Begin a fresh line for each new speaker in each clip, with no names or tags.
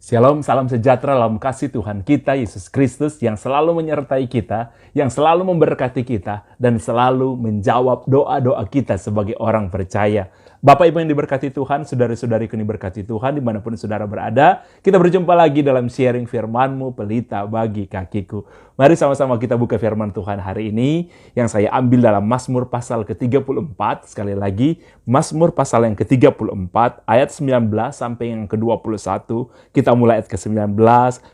Shalom, salam sejahtera dalam kasih Tuhan kita, Yesus Kristus, yang selalu menyertai kita, yang selalu memberkati kita, dan selalu menjawab doa-doa kita sebagai orang percaya. Bapak Ibu yang diberkati Tuhan, saudara-saudariku yang diberkati Tuhan, dimanapun saudara berada, kita berjumpa lagi dalam sharing firman-Mu, pelita bagi kakiku. Mari sama-sama kita buka firman Tuhan hari ini, yang saya ambil dalam Mazmur pasal ke-34, sekali lagi, Mazmur pasal yang ke-34, ayat 19 sampai yang ke-21, kita mulai ayat ke-19,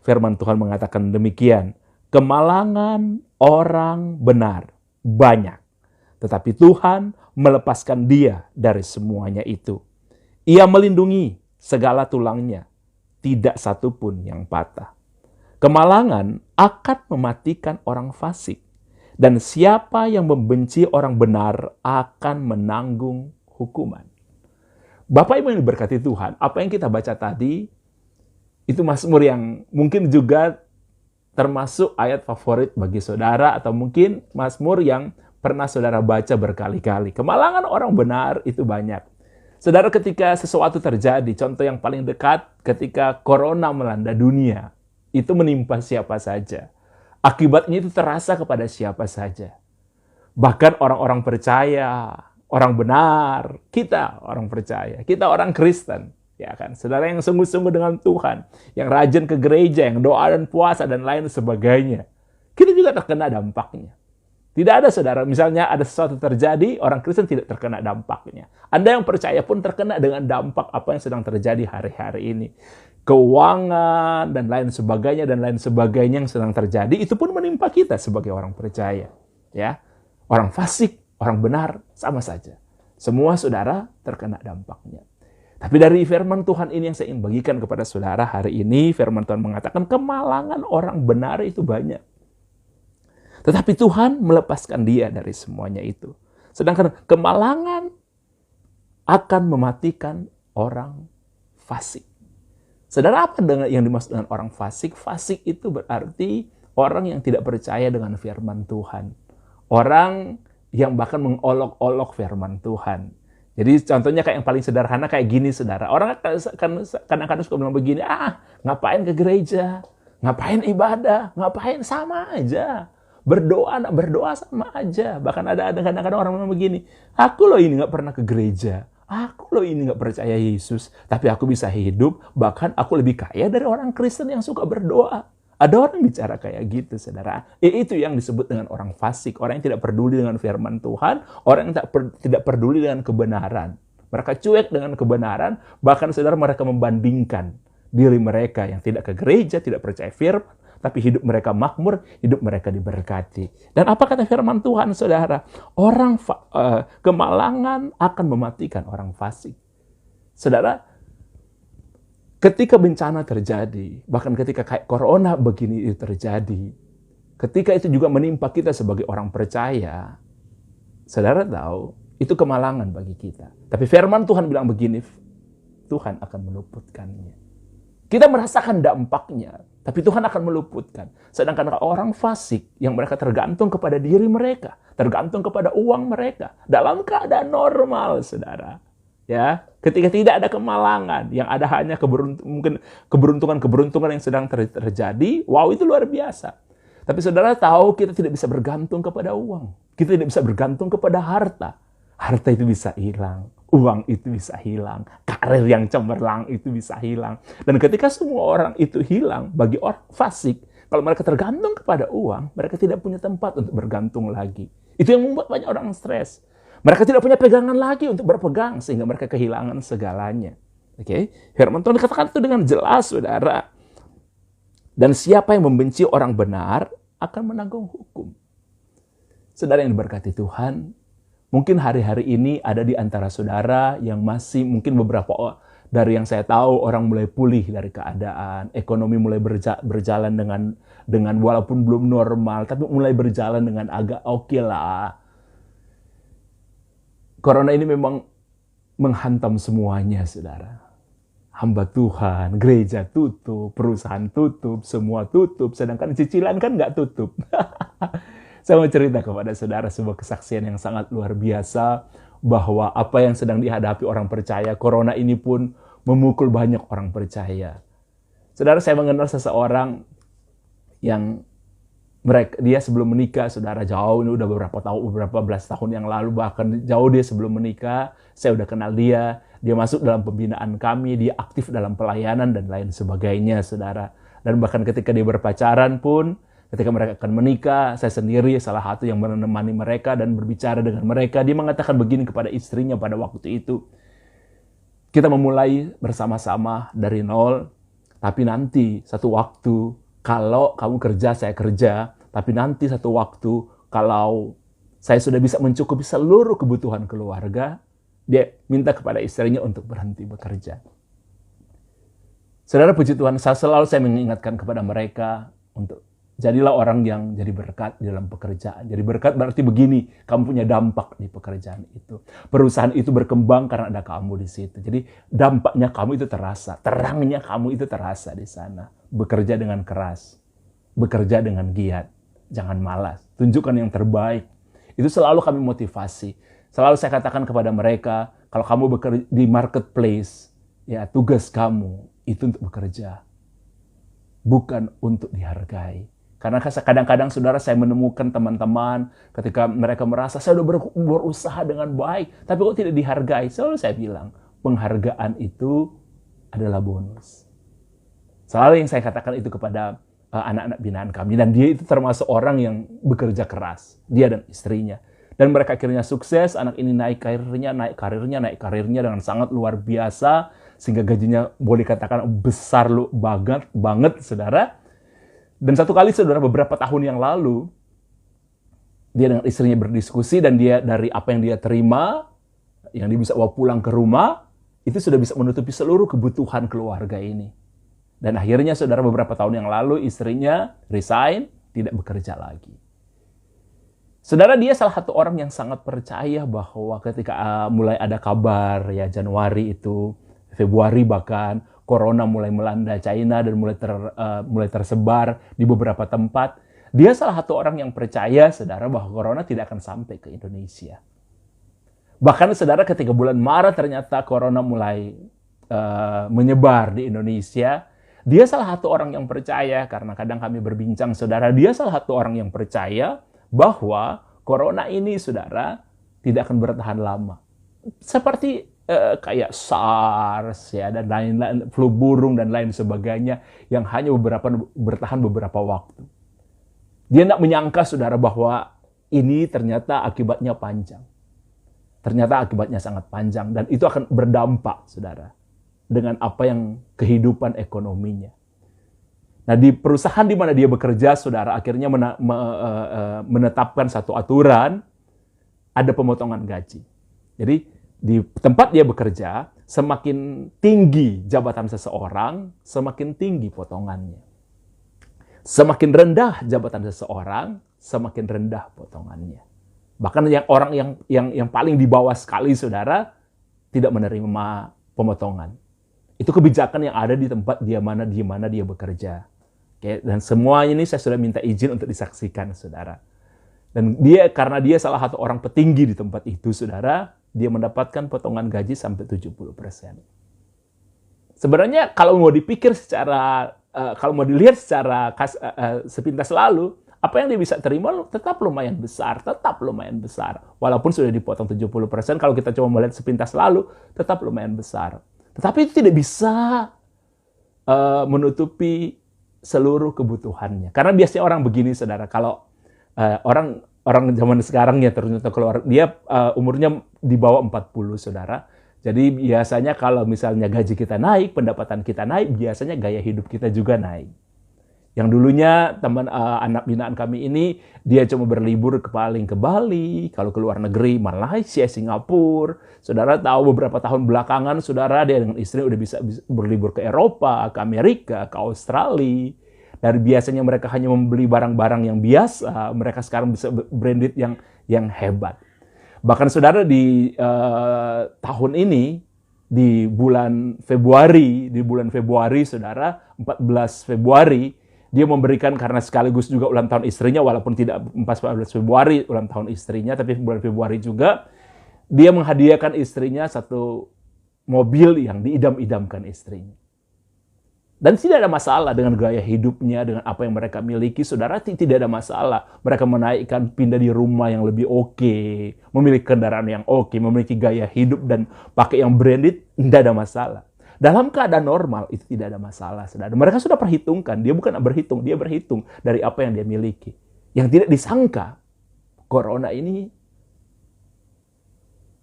firman Tuhan mengatakan demikian. Kemalangan orang benar banyak, tetapi Tuhan melepaskan dia dari semuanya itu. Ia melindungi segala tulangnya, tidak satu pun yang patah. Kemalangan akan mematikan orang fasik, dan siapa yang membenci orang benar akan menanggung hukuman. Bapak Ibu yang diberkati Tuhan, apa yang kita baca tadi, itu Mazmur yang mungkin juga termasuk ayat favorit bagi saudara, atau mungkin Mazmur yang pernah saudara baca berkali-kali. Kemalangan orang benar itu banyak. Saudara, ketika sesuatu terjadi, contoh yang paling dekat ketika corona melanda dunia, itu menimpa siapa saja. Akibatnya itu terasa kepada siapa saja. Bahkan orang-orang percaya, orang benar, kita orang percaya, kita orang Kristen, ya kan? Saudara yang sungguh-sungguh dengan Tuhan, yang rajin ke gereja, yang doa dan puasa dan lain sebagainya, kita juga terkena dampaknya. Tidak ada saudara, misalnya ada sesuatu terjadi, orang Kristen tidak terkena dampaknya. Anda yang percaya pun terkena dengan dampak apa yang sedang terjadi hari-hari ini. Keuangan dan lain sebagainya yang sedang terjadi, itu pun menimpa kita sebagai orang percaya. Ya, orang fasik, orang benar, sama saja. Semua saudara terkena dampaknya. Tapi dari firman Tuhan ini yang saya ingin bagikan kepada saudara hari ini, firman Tuhan mengatakan kemalangan orang benar itu banyak. Tetapi Tuhan melepaskan dia dari semuanya itu. Sedangkan kemalangan akan mematikan orang fasik. Saudara, apa yang dimaksud dengan orang fasik? Fasik itu berarti orang yang tidak percaya dengan firman Tuhan. Orang yang bahkan mengolok-olok firman Tuhan. Jadi contohnya kayak yang paling sederhana kayak gini, saudara. Orang kadang-kadang suka bilang begini, ngapain ke gereja? Ngapain ibadah? Ngapain? Sama aja. Berdoa sama aja. Bahkan ada kadang-kadang orang bilang begini, aku loh ini gak pernah ke gereja. Aku loh ini gak percaya Yesus. Tapi aku bisa hidup, bahkan aku lebih kaya dari orang Kristen yang suka berdoa. Ada orang bicara kayak gitu, saudara. Itu yang disebut dengan orang fasik. Orang yang tidak peduli dengan firman Tuhan. Orang yang tidak peduli dengan kebenaran. Mereka cuek dengan kebenaran. Bahkan saudara, mereka membandingkan diri mereka yang tidak ke gereja, tidak percaya firman, tapi hidup mereka makmur, hidup mereka diberkati. Dan apa kata firman Tuhan, saudara? Kemalangan akan mematikan orang fasik. Saudara, ketika bencana terjadi, bahkan ketika kayak corona begini itu terjadi, ketika itu juga menimpa kita sebagai orang percaya, saudara tahu, itu kemalangan bagi kita. Tapi firman Tuhan bilang begini, Tuhan akan meluputkannya. Kita merasakan dampaknya, tapi Tuhan akan meluputkan. Sedangkan orang fasik yang mereka tergantung kepada diri mereka, tergantung kepada uang mereka, dalam keadaan normal, saudara. Ya, ketika tidak ada kemalangan, yang ada hanya mungkin keberuntungan yang sedang terjadi, wow, itu luar biasa. Tapi saudara tahu, kita tidak bisa bergantung kepada uang. Kita tidak bisa bergantung kepada harta. Harta itu bisa hilang, uang itu bisa hilang, karir yang cemerlang itu bisa hilang. Dan ketika semua orang itu hilang, bagi orang fasik, kalau mereka tergantung kepada uang, mereka tidak punya tempat untuk bergantung lagi. Itu yang membuat banyak orang stres. Mereka tidak punya pegangan lagi untuk berpegang, sehingga mereka kehilangan segalanya. Oke? Firman Tuhan dikatakan itu dengan jelas, saudara. Dan siapa yang membenci orang benar akan menanggung hukum. Saudara yang diberkati Tuhan, mungkin hari-hari ini ada di antara saudara yang masih, mungkin beberapa dari yang saya tahu, orang mulai pulih dari keadaan, ekonomi mulai berjalan dengan walaupun belum normal, tapi mulai berjalan dengan agak oke lah. Corona ini memang menghantam semuanya, saudara. Hamba Tuhan, gereja tutup, perusahaan tutup, semua tutup, sedangkan cicilan kan nggak tutup. Saya mau cerita kepada saudara sebuah kesaksian yang sangat luar biasa, bahwa apa yang sedang dihadapi orang percaya, corona ini pun memukul banyak orang percaya. Saudara, saya mengenal seseorang yang dia sebelum menikah, saudara, jauh, ini udah beberapa belas tahun yang lalu, bahkan jauh dia sebelum menikah, saya udah kenal dia masuk dalam pembinaan kami, dia aktif dalam pelayanan dan lain sebagainya, saudara. Dan bahkan ketika dia berpacaran pun, ketika mereka akan menikah, saya sendiri salah satu yang menemani mereka dan berbicara dengan mereka. Dia mengatakan begini kepada istrinya pada waktu itu, kita memulai bersama-sama dari nol, tapi nanti satu waktu, kalau kamu kerja, saya kerja, tapi nanti satu waktu, kalau saya sudah bisa mencukupi seluruh kebutuhan keluarga, dia minta kepada istrinya untuk berhenti bekerja. Saudara, puji Tuhan, selalu saya mengingatkan kepada mereka untuk jadilah orang yang jadi berkat di dalam pekerjaan. Jadi berkat berarti begini, kamu punya dampak di pekerjaan itu. Perusahaan itu berkembang karena ada kamu di situ. Jadi dampaknya kamu itu terasa, terangnya kamu itu terasa di sana. Bekerja dengan keras, bekerja dengan giat, jangan malas, tunjukkan yang terbaik. Itu selalu kami motivasi. Selalu saya katakan kepada mereka, kalau kamu bekerja di marketplace, ya tugas kamu itu untuk bekerja, bukan untuk dihargai. Karena kadang-kadang saudara, saya menemukan teman-teman ketika mereka merasa saya sudah berusaha dengan baik, tapi kok tidak dihargai. Selalu saya bilang, penghargaan itu adalah bonus. Selalu yang saya katakan itu kepada anak-anak binaan kami. Dan dia itu termasuk orang yang bekerja keras. Dia dan istrinya. Dan mereka akhirnya sukses, anak ini naik karirnya dengan sangat luar biasa. Sehingga gajinya boleh katakan besar banget, saudara. Dan satu kali, saudara, beberapa tahun yang lalu, dia dengan istrinya berdiskusi dan dia dari apa yang dia terima, yang dia bisa bawa pulang ke rumah, itu sudah bisa menutupi seluruh kebutuhan keluarga ini. Dan akhirnya, saudara, beberapa tahun yang lalu istrinya resign, tidak bekerja lagi. Saudara, dia salah satu orang yang sangat percaya bahwa ketika mulai ada kabar, ya Januari itu, Februari bahkan, Corona mulai melanda China dan mulai tersebar di beberapa tempat. Dia salah satu orang yang percaya, saudara, bahwa Corona tidak akan sampai ke Indonesia. Bahkan, saudara, ketika bulan Maret ternyata Corona mulai menyebar di Indonesia, dia salah satu orang yang percaya, karena kadang kami berbincang, saudara, dia salah satu orang yang percaya bahwa Corona ini, saudara, tidak akan bertahan lama. Seperti kayak SARS, ya, dan lain-lain, flu burung dan lain sebagainya, yang hanya bertahan beberapa waktu. Dia tidak menyangka, saudara, bahwa ini ternyata akibatnya panjang. Ternyata akibatnya sangat panjang, dan itu akan berdampak, saudara, dengan apa yang kehidupan ekonominya. Nah, di perusahaan di mana dia bekerja, saudara, akhirnya menetapkan satu aturan, ada pemotongan gaji. Jadi, di tempat dia bekerja, semakin tinggi jabatan seseorang, semakin tinggi potongannya. Semakin rendah jabatan seseorang, semakin rendah potongannya. Bahkan yang paling di bawah sekali, saudara, tidak menerima pemotongan. Itu kebijakan yang ada di tempat dia mana dia bekerja. Oke, dan semua ini saya sudah minta izin untuk disaksikan, saudara. Dan karena dia salah satu orang petinggi di tempat itu, saudara, dia mendapatkan potongan gaji sampai 70%. Sebenarnya kalau mau dipikir kalau mau dilihat secara sepintas lalu, apa yang dia bisa terima tetap lumayan besar. Walaupun sudah dipotong 70%, kalau kita coba melihat sepintas lalu, tetap lumayan besar. Tetapi itu tidak bisa menutupi seluruh kebutuhannya. Karena biasanya orang begini, saudara, kalau orang zaman sekarang ya ternyata keluar, dia umurnya di bawah 40, saudara. Jadi biasanya kalau misalnya gaji kita naik, pendapatan kita naik, biasanya gaya hidup kita juga naik. Yang dulunya anak binaan kami ini, dia cuma berlibur paling ke Bali, kalau ke luar negeri, Malaysia, Singapura. Saudara tahu beberapa tahun belakangan, saudara, dia dengan istri udah bisa berlibur ke Eropa, ke Amerika, ke Australia. Dari biasanya mereka hanya membeli barang-barang yang biasa, mereka sekarang bisa branded yang hebat. Bahkan, saudara, di tahun ini, di bulan Februari, saudara, 14 Februari, dia memberikan, karena sekaligus juga ulang tahun istrinya, walaupun tidak 14 Februari ulang tahun istrinya, tapi bulan Februari juga, dia menghadiahkan istrinya satu mobil yang diidam-idamkan istrinya. Dan tidak ada masalah dengan gaya hidupnya, dengan apa yang mereka miliki. Saudara, tidak ada masalah. Mereka menaikkan, pindah di rumah yang lebih oke, memiliki kendaraan yang oke, memiliki gaya hidup dan pakai yang branded, tidak ada masalah. Dalam keadaan normal, itu tidak ada masalah, saudara. Mereka sudah perhitungkan. Dia bukan berhitung, dia berhitung dari apa yang dia miliki. Yang tidak disangka, corona ini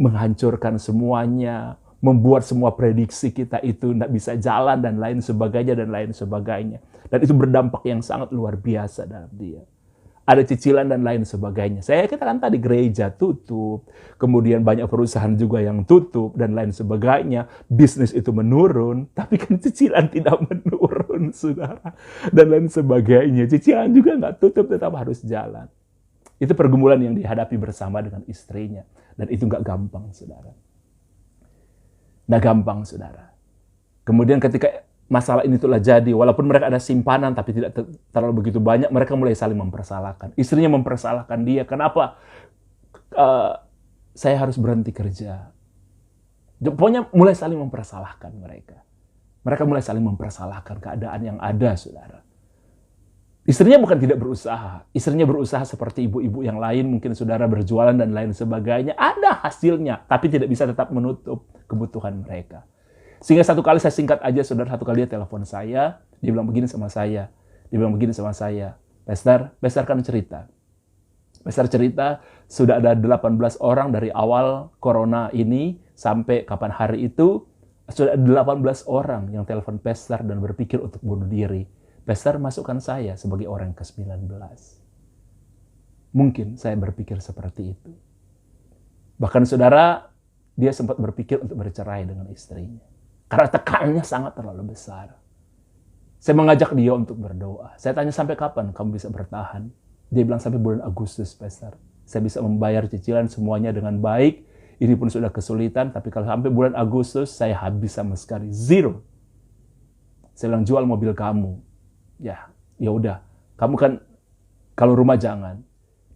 menghancurkan semuanya, membuat semua prediksi kita itu tidak bisa jalan dan lain sebagainya dan lain sebagainya. Dan itu berdampak yang sangat luar biasa dalam dia. Ada cicilan dan lain sebagainya. Saya katakan tadi gereja tutup, kemudian banyak perusahaan juga yang tutup dan lain sebagainya. Bisnis itu menurun, tapi kan cicilan tidak menurun, saudara. Dan lain sebagainya. Cicilan juga nggak tutup, tetap harus jalan. Itu pergumulan yang dihadapi bersama dengan istrinya. Dan itu nggak gampang, saudara. Nggak gampang, saudara. Kemudian ketika masalah ini telah jadi, walaupun mereka ada simpanan, tapi tidak terlalu begitu banyak, mereka mulai saling mempersalahkan. Istrinya mempersalahkan dia, kenapa saya harus berhenti kerja? Pokoknya mulai saling mempersalahkan mereka. Mereka mulai saling mempersalahkan keadaan yang ada, saudara. Istrinya bukan tidak berusaha. Istrinya berusaha seperti ibu-ibu yang lain, mungkin saudara berjualan dan lain sebagainya. Ada hasilnya, tapi tidak bisa tetap menutup kebutuhan mereka. Sehingga satu kali saya singkat aja, saudara, satu kali dia telepon saya, dia bilang begini sama saya. Dia bilang begini sama saya, Pastor kan cerita. Pastor cerita, sudah ada 18 orang dari awal corona ini, sampai kapan hari itu, sudah ada 18 orang yang telepon Pastor dan berpikir untuk bunuh diri. Pastor masukkan saya sebagai orang ke-19. Mungkin saya berpikir seperti itu. Bahkan saudara, dia sempat berpikir untuk bercerai dengan istrinya. Karena tekanannya sangat terlalu besar. Saya mengajak dia untuk berdoa. Saya tanya, sampai kapan kamu bisa bertahan? Dia bilang, sampai bulan Agustus, Pastor. Saya bisa membayar cicilan semuanya dengan baik. Ini pun sudah kesulitan, tapi kalau sampai bulan Agustus, saya habis sama sekali. Zero. Saya bilang, jual mobil kamu. Ya udah. Kamu kan, kalau rumah jangan.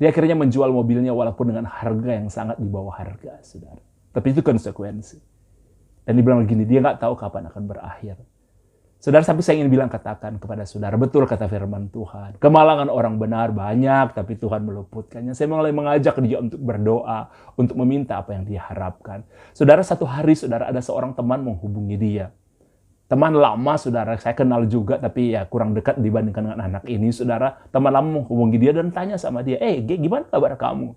Dia akhirnya menjual mobilnya walaupun dengan harga yang sangat di bawah harga, saudara. Tapi itu konsekuensi. Dan dia bilang begini, dia nggak tahu kapan akan berakhir. Saudara, sampai saya ingin bilang, katakan kepada saudara, betul kata firman Tuhan. Kemalangan orang benar banyak, tapi Tuhan meluputkannya. Saya mulai mengajak dia untuk berdoa, untuk meminta apa yang dia harapkan. Saudara, satu hari, saudara, ada seorang teman menghubungi dia. Teman lama, saudara, saya kenal juga, tapi ya kurang dekat dibandingkan dengan anak ini, saudara. Teman lama menghubungi dia dan tanya sama dia, gimana kabar kamu?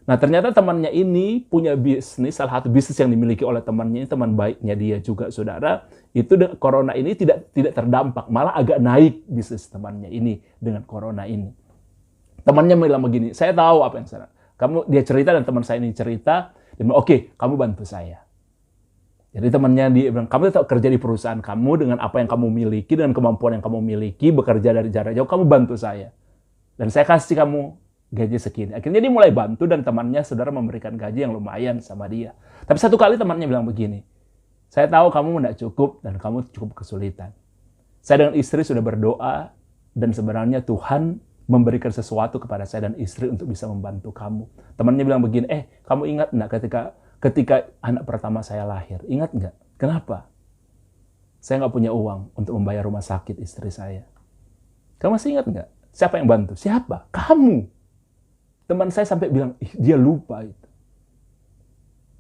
Nah, ternyata temannya ini punya bisnis, salah satu bisnis yang dimiliki oleh temannya ini, teman baiknya dia juga, saudara. Itu corona ini tidak terdampak, malah agak naik bisnis temannya ini dengan corona ini. Temannya bilang begini, saya tahu apa yang salah. Dia cerita dan teman saya ini cerita, dia bilang, oke, kamu bantu saya. Jadi temannya dia bilang, kamu tetap kerja di perusahaan kamu dengan apa yang kamu miliki, dengan kemampuan yang kamu miliki, bekerja dari jarak jauh, kamu bantu saya. Dan saya kasih kamu gaji segini. Akhirnya dia mulai bantu dan temannya, saudara, memberikan gaji yang lumayan sama dia. Tapi satu kali temannya bilang begini, saya tahu kamu tidak cukup dan kamu cukup kesulitan. Saya dengan istri sudah berdoa dan sebenarnya Tuhan memberikan sesuatu kepada saya dan istri untuk bisa membantu kamu. Temannya bilang begini, kamu ingat enggak ketika anak pertama saya lahir? Ingat nggak? Kenapa? Saya nggak punya uang untuk membayar rumah sakit istri saya. Kamu masih ingat nggak? Siapa yang bantu? Siapa? Kamu. Teman saya sampai bilang, dia lupa itu.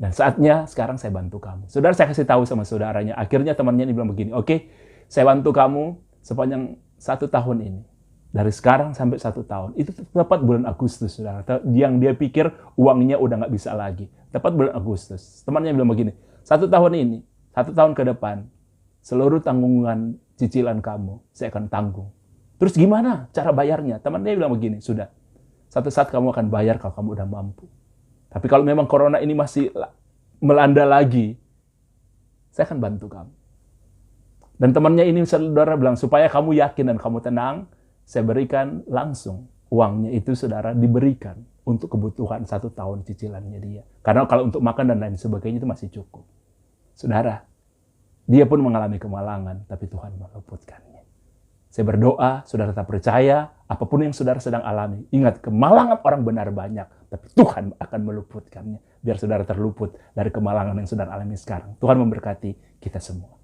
Dan saatnya sekarang saya bantu kamu. Saudara, saya kasih tahu sama saudaranya. Akhirnya temannya ini bilang begini, oke, saya bantu kamu sepanjang 1 tahun ini. Dari sekarang sampai 1 tahun. Itu tepat bulan Agustus, saudara. Yang dia pikir uangnya udah nggak bisa lagi. Tepat bulan Agustus. Temannya bilang begini, 1 tahun ini, 1 tahun ke depan, seluruh tanggungan cicilan kamu, saya akan tanggung. Terus gimana cara bayarnya? Temannya bilang begini, sudah. Satu saat kamu akan bayar kalau kamu udah mampu. Tapi kalau memang corona ini masih melanda lagi, saya akan bantu kamu. Dan temannya ini, saudara, bilang, supaya kamu yakin dan kamu tenang, saya berikan langsung uangnya itu, saudara, diberikan untuk kebutuhan 1 tahun cicilannya dia. Karena kalau untuk makan dan lain sebagainya itu masih cukup. Saudara, dia pun mengalami kemalangan, tapi Tuhan meluputkannya. Saya berdoa, saudara tetap percaya, apapun yang saudara sedang alami. Ingat, kemalangan orang benar banyak, tapi Tuhan akan meluputkannya. Biar saudara terluput dari kemalangan yang saudara alami sekarang. Tuhan memberkati kita semua.